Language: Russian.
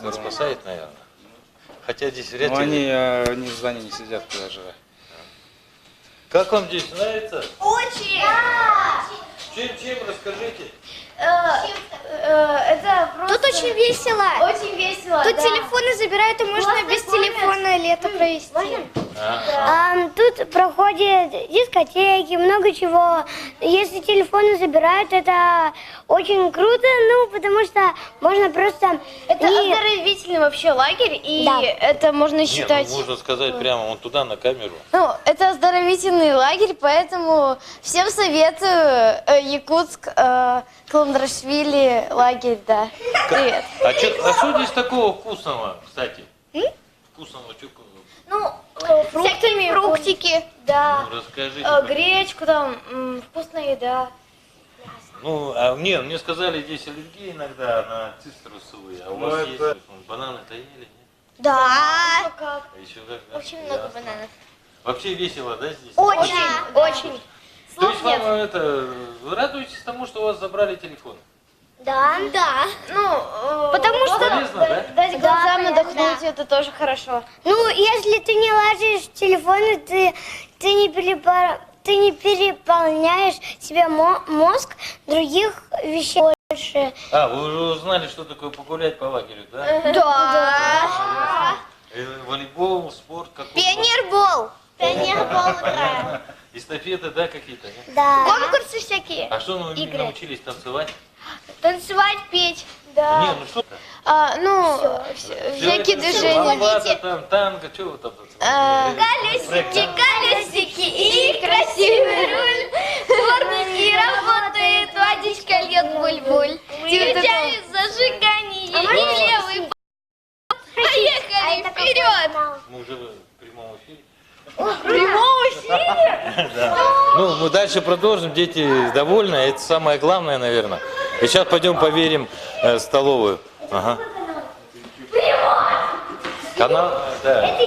Нас спасает, наверное. Хотя здесь вряд Но ли. они в здании не сидят, когда живут. Как вам здесь нравится? Очень! Чем расскажите? Это просто... Тут очень весело. Очень весело, Тут да. телефоны забирают, и можно Классно без кормят. телефона лето провести. Тут проходят дискотеки, много чего. Если телефоны забирают, это очень круто, ну, потому что можно просто... Это и- оздоровительный вообще лагерь, и Да. это можно Нет, считать... ну, можно сказать прямо вон туда, на камеру. Ну, это оздоровительный лагерь, поэтому всем советую Якутск, Каландрашвили лагерь, да. Привет. А что здесь такого вкусного, кстати? Вкусного, что? Ну, Всякие фруктики. да. Ну, расскажите. Гречку там, вкусная еда. Ну, мне сказали, здесь аллергия иногда на цитрусовые, а у Ну, вас это- есть бананы-то ели, нет? Да. Как? А еще как? да? Очень много Ясно. бананов. Вообще весело, да, здесь? Очень, Да. очень. То есть вам вы радуетесь тому, что у вас забрали телефон? Да. Да. Ну, Потому что... Полезно, да? Дать глазам понятно. отдохнуть, это тоже хорошо. Ну, если ты не ложишь телефоны, ты не переполняешь себе мозг других вещей больше. А, вы уже узнали, что такое погулять по лагерю, да? Да. Волейбол, спорт, какой? Пионербол. Пионербол. Понятно. Эстафеты, да, какие-то? нет? Да. Конкурсы всякие. А что вы Игры. научились танцевать? Танцевать, петь. Не, ну что-то. Всякие движения. Ламбада, там, танго, что вы там Колесики, колесики и красивый руль. Дворники работает, водичка льет буль-буль. Включаю зажигание и левый поехали вперед. Мы уже в прямом эфире. В прямом эфире? Ну, мы дальше продолжим. Дети довольны, это самое главное, наверное. И сейчас пойдем поверим столовую. Ага. Канал, да.